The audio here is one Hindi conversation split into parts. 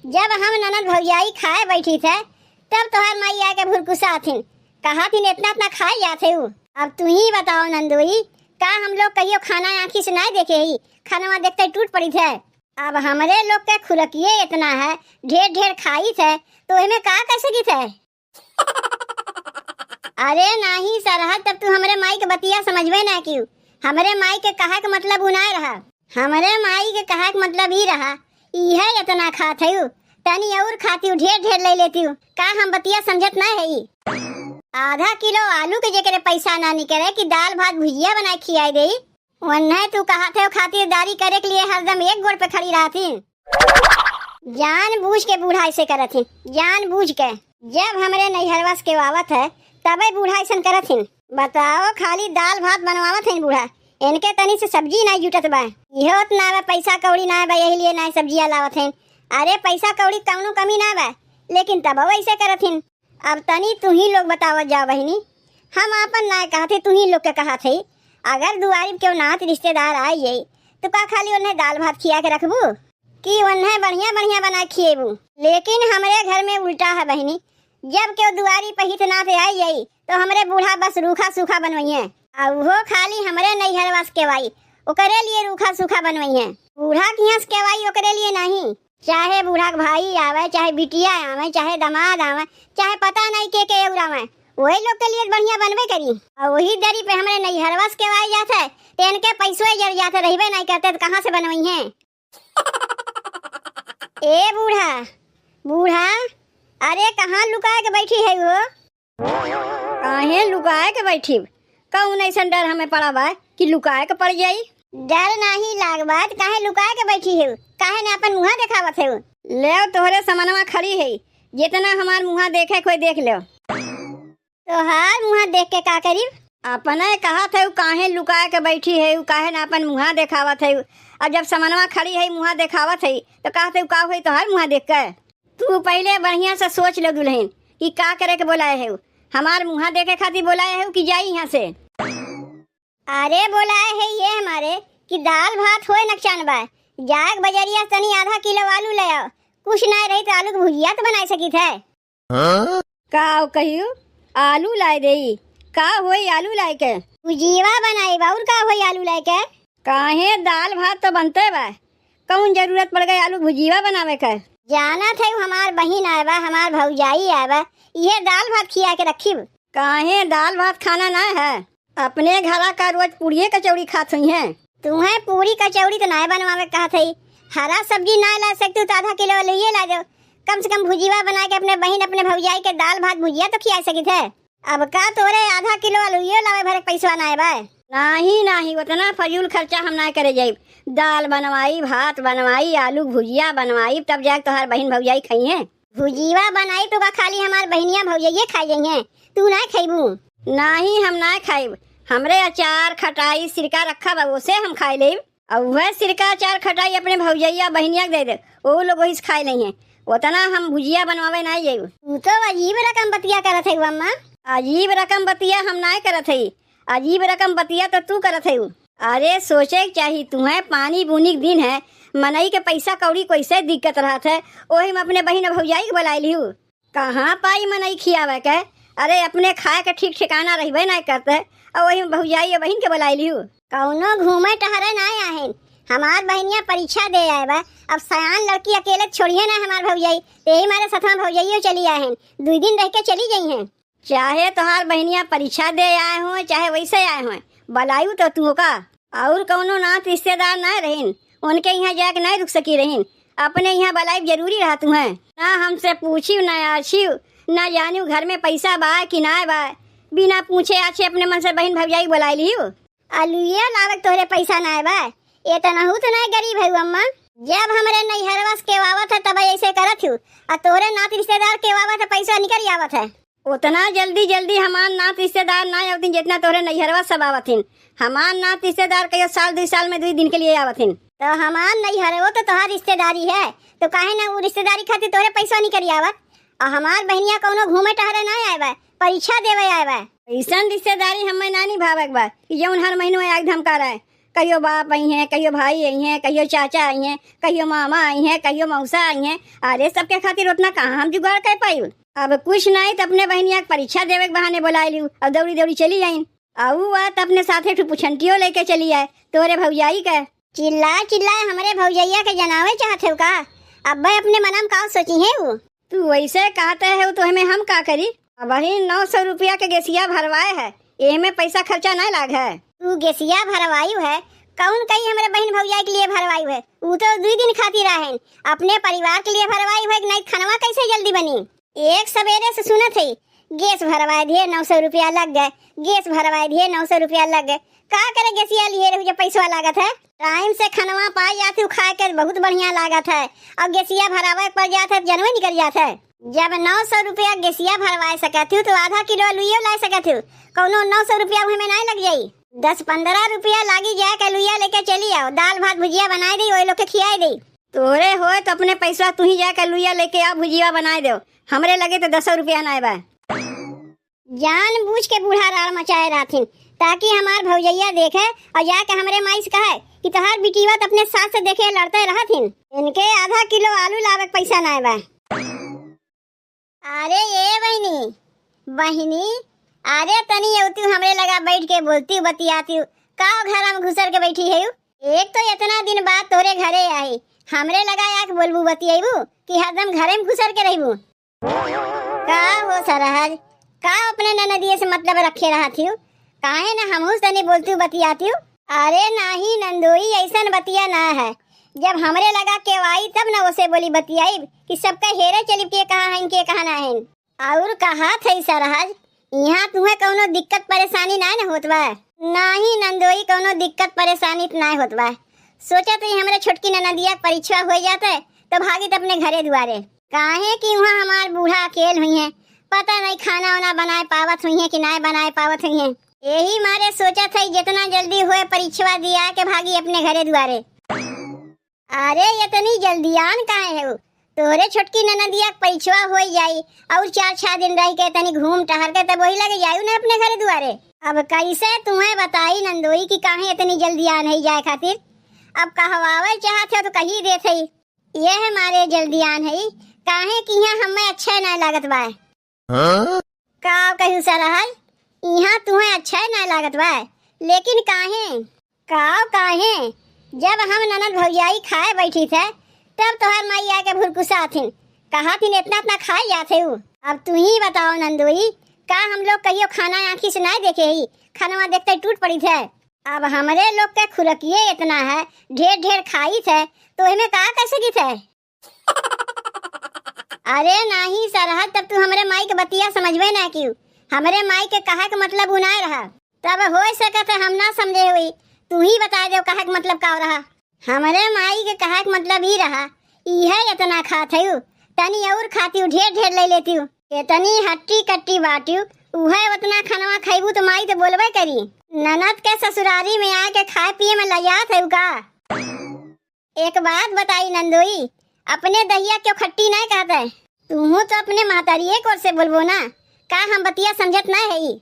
जब हम ननद भौजाई खाए बैठी थे तब तोहर माई आके भुरकुसा आथिन, कहा थिन इतना इतना खाए जाते हो। अब तू ही बताओ नंदोई, का हम लोग कहियो खाना आँखी से नहीं देखे ही, खाना देखते टूट पड़ी थे। अब हमारे लोग के खुरकिए इतना है, ढेर ढेर खाई थे तो इनमें का कैसे की थे। अरे नहीं सरहद, तब तू हमारे माई के बतिया समझबे ना क्यों। हमारे माई के कहा के मतलब उनाए रहा, हमारे माई के कहा के मतलब ही रहा यह इतना खाते हूँ, तनी और खाती हूँ, ढेर ढेर ले लेती हूँ। का हम बतिया समझत ना है। आधा किलो आलू के जगह पैसा ना निकले कि दाल भात भुजिया बनाए खियाई दे, वन्ने तू कहा थे खातिरदारी करे के लिए हरदम एक गोड़ पे खड़ी रहती। जान बूझ के बूढ़ा ऐसे करत ही, जान बूझ के। जब हमारे नैहरवास के आवत है तबे बूढ़ा ऐसा करत ही। बताओ खाली दाल भात बनवावत है बूढ़ा, इनके तनी से सब्जी नहीं जुटत बा, इहो ना बा पैसा कौड़ी ना बा, यही लिए ना सब्जियां लावत हैं। अरे पैसा कौड़ी कौनो कमी ना बा, लेकिन तब ऐसे करत हैं। अब तनी तू ही लोग बतावत जाओ बहनी, हम अपन ना कहते तू ही लोग के कहा थे। अगर दुआरी क्यों नात रिश्तेदार आई तो का खाली उन्हें दाल भात खिया के रखबू कि उन्हें बढ़िया बढ़िया बना खिएबू। लेकिन हमारे घर में उल्टा है बहनी, जब क्यों दुआरी पे हित नात आई तो हमारे बूढ़ा बस रूखा सूखा बनवाइए, और वो खाली हमारे नैहरवास के वाई ओकरे लिए रूखा सूखा बनवाइए। बूढ़ा की हंस के वाई ओकरे लिए नहीं, चाहे बूढ़ा भाई आवे, चाहे बिटिया आवे, चाहे दामाद आवे, चाहे पता नहीं के आवे, वही लोग के लिए बढ़िया बनबे करी। और वही दरी पे हमारे नैहरवास के वाई जाते है तो इनके पैसों जर जाते, रहबे नहीं करते तो कहाँ से बनवाई है। ए बूढ़ा बूढ़ा, अरे कहाँ लुकाए के बैठी है वो। काहे लुकाए के बैठी, कौन ऐसा डर हमें पड़ा बा कि लुकाए के पड़ जाई। डर नहीं लाग बात, काहे लुकाए के बैठी है, काहे ने अपन मुँह दिखावत है। ले तोहरे समनवा खड़ी है, जितना हमार मुँह देखे कोई देख लो। तोहार मुँह देख के का करी, अपने कहा थे काहे लुकाए के बैठी है, काहे ना अपन मुँह देखावत है। और जब समनवा खड़ी है मुँह देखावत है तो कहते का हुई तोहार मुँह देख के। तू पहले बढ़िया से सोच लो दुल्हन कि का करे के बोलाए है, हमार मुँह देखे खातिर बोलाए है कि जाई यहाँ से। अरे बोलाए है ये हमारे कि दाल भात होए नक्शान बा, जाग बजरिया तनी आधा किलो आलू ले आओ, कुछ नहीं रही तो आलू की भुजिया तो बना सकी थे। का कहियो आलू लाए दे, का होई आलू लाए के भुजिया बनाई बाउर, का होई आलू लाए के। काहे दाल भात तो बनते बा, कौन जरूरत पड़ गई आलू भुजिया बनावे के। जाना थे हमार बहिन आए बा, हमार भौजाई आए बा, ये दाल भात खिया के रखी। काहे दाल भात खाना ना है, अपने घरा का रोज पूरी कचौड़ी खात हुई है। तुम्हें पूरी कचौड़ी तो ना बनवावे कहा थे, हरा सब्जी ना ला सकती तो आधा किलो ले ला दो, कम से कम भुजिया बना के अपने बहन अपने भौजाई के दाल भात भुजिया तो खिया सकी थे। अब का तोरे आधा किलो आलूयो लावे भरे पैसा ना बा। नहीं नहीं, उतना फजूल खर्चा हम ना करे जाइब, दाल बनवाई भात बनवाई आलू भुजिया बनवाई तब जाके तोहार बहन भौजाई खाई है। भुजिया बनाई तो का खाली हमार बहनिया भौजाइये खाई जाइए, तू ना खाइबू। नहीं हम ना खाइब, हमरे अचार खटाई सिरका रखा बा उसे हम खाई ले, और वह सिरका अचार खटाई अपने भौजैया बहनिया दे दे, वो लोग वही खाई लेंगे, उतना हम भुजिया बनवावे नहीं जाइब। तू तो अजीब रकम बतिया करत है अम्मा। अजीब रकम बतिया हम ना करत है, अजीब रकम बतिया तो तू करत है। अरे सोचे चाहिए तुम्हें, पानी बूनी के दिन है, मनई के पैसा कौड़ी कैसे दिक्कत रहत है, वही में अपने बहन भौजाई के बुलाई ली हूँ। कहाँ पाई मनई खियावे के, अरे अपने खाए के ठीक ठिकाना रहबे नहीं करते, और वही भौजाई बहन के बुलाई ली हूँ। कौनो घूमे टहरे ना आए, हमार बहनिया परीक्षा दे आए बा, अब सयान लड़की अकेले छोड़िए ना हमार भौजाई, यही हमारे साथ भौजाइयो चली आए हैं, 2 दिन रह के चली गई हैं। चाहे तोहार बहनिया परीक्षा दे आए हो चाहे वैसे आए हो, बलायू तो तू का, और कौनो नात रिश्तेदार ना रहीन, उनके यहाँ जाके नहीं रुक सकी रहीन, अपने यहाँ बलाई जरूरी रहा तुम्हें। ना हमसे पूछी ना आछी ना जानी घर में पैसा बा कि ना बा, बिना पूछे आछे अपने मन से बहन भौजाई बुलाई ली। अलुया लावक तोहरे पैसा ना बा, ये तो नहू तो नहीं गरीब है अम्मा। जब हमारे नैहरवास के आवत है तब ऐसे करत हूँ, और तोरे नात रिश्तेदार के आवत है पैसा निकल आवत है। उतना जल्दी जल्दी हमार नात रिश्तेदार ना आवतिन जितना तोरे नैहरवा सब आवतिन, हमार नात रिश्तेदार कई साल 2 साल में 2 दिन के लिए आवतिन। तो हमार नैहरवा तो तोहार रिश्तेदारी है, तो काहे ना वो रिश्तेदारी खातिर तोरे पैसा निकल आवत, और हमार बहनिया कौनो घूमे टहरे ना आए बा, परीक्षा देवे आए बा। ऐसा रिश्तेदारी हमें ना निभावे बा कि जौन हर महीनों आग धमका रहा है, कहियो बाप आई हैं, कहियो भाई आई हैं, कहियो चाचा आई हैं, कहियो मामा आई हैं, कहियो मौसा आई हैं। अरे सबके खातिर उतना कहाँ हम जुगाड़ कर पाई। अब कुछ नहीं तो अपने बहनिया के परीक्षा देवे के बहाने बुलाई लू और दौड़ी दौड़ी चली आई। आऊ बात अपने साथे ठू पुछंटियो लेके चली आए तोरे भौजाई का। चिल्ला चिल्ला हमारे भौजैया के जनावे चाहते हो का? अब भाई अपने मनम का सोची है वो। तू वैसे कहते है तो हमें हम का करी? अब वही 900 रुपया के गेसिया भरवाए है, एमे पैसा खर्चा नहीं लाग है। तू गेसिया भरवायु है कौन कही हमारे बहन भौजाई के लिए भरवायु है? वो तो 2 दिन खातिर रहें, अपने परिवार के लिए भरवायु है। नहीं खनवा कैसे जल्दी बनी? एक सवेरे से सुनत है गैस भरवाए दिए 900 रुपया लग गए, गैस भरवाए दिए 900 रुपया लग गए। का करे गेसिया लिए रहो जो पैसा लागत है? टाइम से खनवा पाई जाती खाए के बहुत बढ़िया लागत है और गेसिया भरवाए पड़ जाता है जनवे निकल जाता है। जब 900 रुपया गेसिया भरवाए सकती हूँ तो आधा किलो लुइयो ला सकती हूँ। कौनो 900 रुपया में नहीं लग जाये, 10-15 रुपया लागी जाए के लुइया लेके चली आओ, दाल भात भुजिया बनाए दी वही लोग के खियाई दी। तोरे हो तो अपने पैसा तू ही जाके लुइया लेके आ भुजिया बनाए दो, हमरे लगे तो 10 रुपया नहीं बा। जान बूझ के बूढ़ा राड़ मचाए रहथिन ताकि हमार भौजैया देखे और जाके हमरे माई से कहे कि तोहार बिटिया तो अपने सास से देखे लड़ते रहथिन। इनके आधा किलो आलू लावे के पैसा नहीं बा। अरे ये बहिनी अरे तनी तू हमरे लगा बैठ के बोलती बतियाती का घर में घुसर के बैठी है? एक तो इतना दिन बाद तोरे घरे आई, हमरे लगा के बोलबू बतियाबू कि हरदम घरे में घुसर के रहबू। का हो सरहज का अपने ननदिए से मतलब रखे रहा थी? काहे ना हमहू तनी बोलती बतियाती हूँ। अरे नाही नंदोई ऐसन बतिया ना है, जब हमरे लगा के आई तब ना उसे बोली बतियाई कि सबका हेरे चली के कहा है इनके कहा ना है। और कहा थे सरहज यहाँ तुम्हें कोनो दिक्कत परेशानी नहीं न होत बा? नहीं नंदोई कोनो दिक्कत परेशानी नहीं होत बा। सोचा तो हमारे छोटकी ननदिया परीक्षा हो जाते तो भागी तो अपने घरे दुआरे। काहे कि वहाँ हमार बूढ़ा अकेल हुई है, पता नहीं खाना वाना बनाए पावत हुई है कि नहीं बनाए पावत हुई है। यही मारे सोचा था जितना जल्दी हुए परीक्षा दिया के भागी अपने घरे दुआरे। अरे इतनी जल्दी आन काहे है? तोरे छोटकी ननदिया परीक्षा हो जाई और 4-6 दिन रह के तनी घूम टहर के तब वही लगे जायू ना अपने घरे दुआरे। अब कैसे तुम्हें बताई नंदोई कि काहे इतनी जल्दी आ नहीं जाए खातिर? अब कहवावे चाहते हो तो कही देते ये हमारे जल्दी आन है काहे कि यहाँ हमें अच्छा नहीं लागत बा। का कहू सरहज यहाँ तुम्हें अच्छा नहीं लागत बा, लेकिन काहे जब हम ननद भौजाई खाए बैठी थे तब तोहर माई आके भुरकुसा थिन कहा थिन इतना खाए जाते हो। अब तू ही बताओ नंदोई का हम लोग कहियो खाना आँखी से नहीं देखे ही खाना देखते टूट पड़ी थे। अब हमारे लोग के खुरकिए इतना है ढेर खाई थे तो इनमें का कर सकी थे? अरे नहीं सरहद तब तू हमारे माई के बतिया समझवे ना क्यों? हमारे माई के कहा के मतलब उनाए रहा तब हो सकता हम ना समझे हुई, तू ही बता दो कहा के मतलब का रहा। हमारे माई के कहा के मतलब ही रहा यह इतना खाते हूँ तनी और खाती हूँ ढेर ले लेती हूँ, इतनी हट्टी कट्टी बाटी उहे उतना खाना खाईबू तो माई तो बोलबे करी। ननद के ससुरारी में आके खाए पिए में लजात है का? एक बात बताई नंदोई अपने दहिया क्यों खट्टी नहीं कहते? तू तो अपने महतारिये को से बोलबो ना का हम बतिया समझत नहीं है।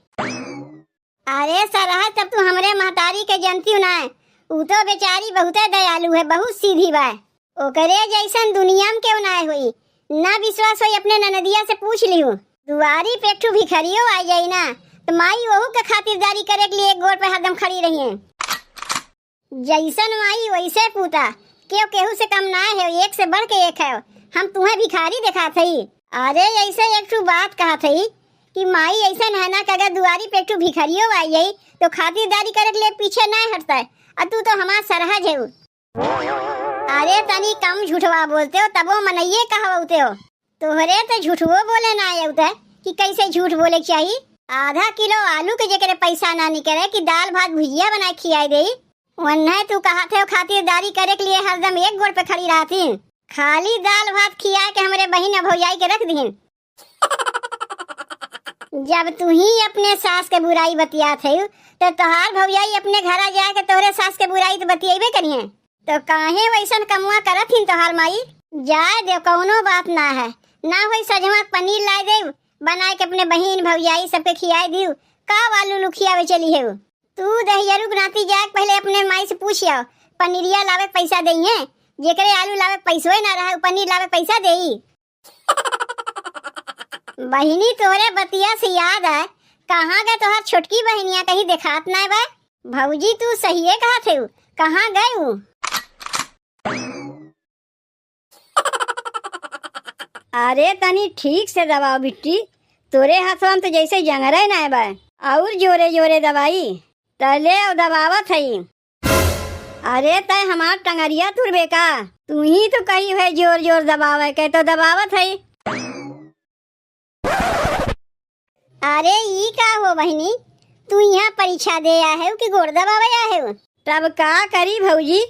अरे सरहद तब तू हमरे महतारी के जनती ना उ तो बेचारी बहुत दयालु है, बहुत सीधी बा। ओकरे जैसन दुनिया में क्यों ना हुई? ना विश्वास हुई अपने ननदिया से पूछ लियो। दुआरी पे ठू भिखरियो आ जाई ना तो माई वहू के खातिरदारी करे के लिए एक गोड़ पे हरदम खड़ी रही है। जैसन माई वैसे पूता क्यों केहू से कम ना है, एक से बढ़ के एक है। हम तुम्हें भिखारी दिखा थी? अरे ऐसे एक ठू बात कहा थी कि माई ऐसा है ना कि अगर दुआरी पे ठू भिखरियो आ जाई तो खातिरदारी करे के लिए पीछे नहीं हटता है। और तू तो हमारा सरहज है। अरे तनी कम झूठवा बोलते हो तबो मनइये कहते हो। तोहरे तो झूठवो बोले ना आते कि कैसे झूठ बोले चाहिए। आधा किलो आलू के जगह पैसा ना निकले कि दाल भात भुजिया बना खिलाई दे वन्ने तू कहा थे खातिरदारी करे के लिए हरदम एक गोड़ पे खड़ी रहती खाली दाल भात खिया के हमारे बहन भौजाई के रख दीन। जब तू ही अपने सास के बुराई बतिया थे तो तोहार भौजाई अपने घर आ जाए के तोहरे सास के बुराई तो बतियेबे करिए तो काहे वैसन कमुआ करत हिन तोहार माई? जाए दे कौनो बात ना है, ना होई सजवा पनीर ला दे बनाए के अपने बहन भौजाई सबके खियाई दियो का वालू लुखियावे चली है। तू दहियरू गुनाती जाए पहले अपने माई से पूछियो पनीरिया लावे पैसा देई है जेकरे आलू लावे पैसों ना रहा पनीर लावे पैसा देई। बहिनी तोरे बतिया से याद है कहाँ गए तोहार छोटकी बहनिया कहीं देखात ना बा। भौजी तू सहिए कहा थे कहाँ गए हूँ। अरे तनी ठीक से दबाओ बिट्टी तोरे हाथों में तो जैसे जंगरे ना बा और जोरे जोरे दवाई तले और दबावत है। अरे तय हमार टंगरिया तुरबे का तू ही तो कही है जोर जोर दबावे के तो दबावत है। अरे ई का हो बहनी तू यहाँ परीक्षा दे आया है कि गोड़ दबावे आया है। तब का करी भौजी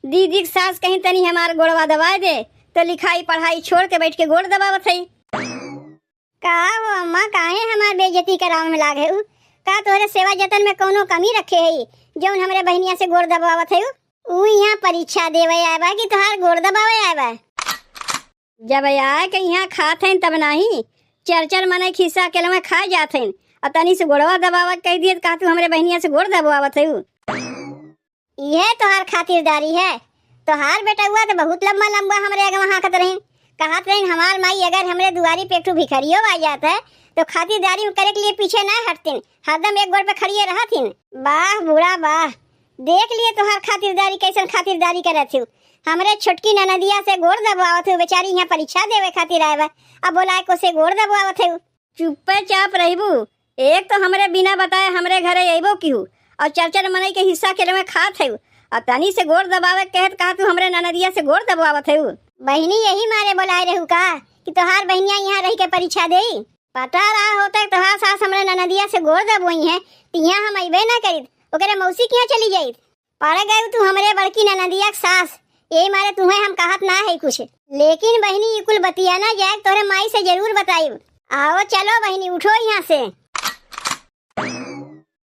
दीदी की सास कहीं तनी हमार गोड़वा दबाए दे तो लिखाई पढ़ाई छोड़ के बैठ के गोड़ दबावत है। का हो अम्मा काहे हमार बेइज्जती करावे में लागे हु का तोरे सेवा जतन में कोनो कमी रखे है जौन हमरे बहनिया से गोड़ दबावत है। ऊ यहाँ परीक्षा देवे आए बा कि तोहार गोड़ दबावे आए बा। जब आए के यहाँ खात हैं तब नहीं चर मने खिस्सा के में खा जात हैं और तनी से गोड़वा दबावत कह दिए का तू हमरे बहनिया से गोड़ दबावत है। यह तोहार खातिरदारी है। तोहार बेटा हुआ तो बहुत लंबा लंबा हमरे आगे वहाँ खत रही कहत रही हमार माई अगर हमरे दुआरी पे एक भिखरियो आ जाता है तो खातिरदारी करे के लिए पीछे ना हटतीन हरदम एक गोड़ पे खड़िए रहतीन। वाह बूढ़ा वाह देख लिए तोहार खातिरदारी कैसन खातिरदारी करत हूँ। हमरे छोटकी ननदिया से गोड़ दबावत हूँ बेचारी यहाँ परीक्षा देवे खातिर आए बा अब बोलाए को से गोड़ दबावत हूँ। चुप्पे चाप रहबू एक तो हमरे बिना बताए हमरे घरे अबो की हूँ और चर मनई के हिस्सा के में खात है और तनी से गोड़ दबावे कहत कहा तू हमरे ननदिया से गोड़ दबावत है। बहनी यही मारे बोलाए रहू का कि तोहार बहनिया यहाँ रह के परीक्षा दे पता रहा होता है तोहार सास हमरे ननदिया से गोड़ दबोई है तो यहाँ हम अबे ना करी ओकरे मौसी के यहाँ चली जाई पड़ गए तू हमरे बड़की ननदिया के सास यही मारे तुम्हें हम कहत ना है कुछ। लेकिन बहनी ये कुल बतिया ना जाए तोरे माई से जरूर बताई। आओ चलो बहनी उठो यहाँ से।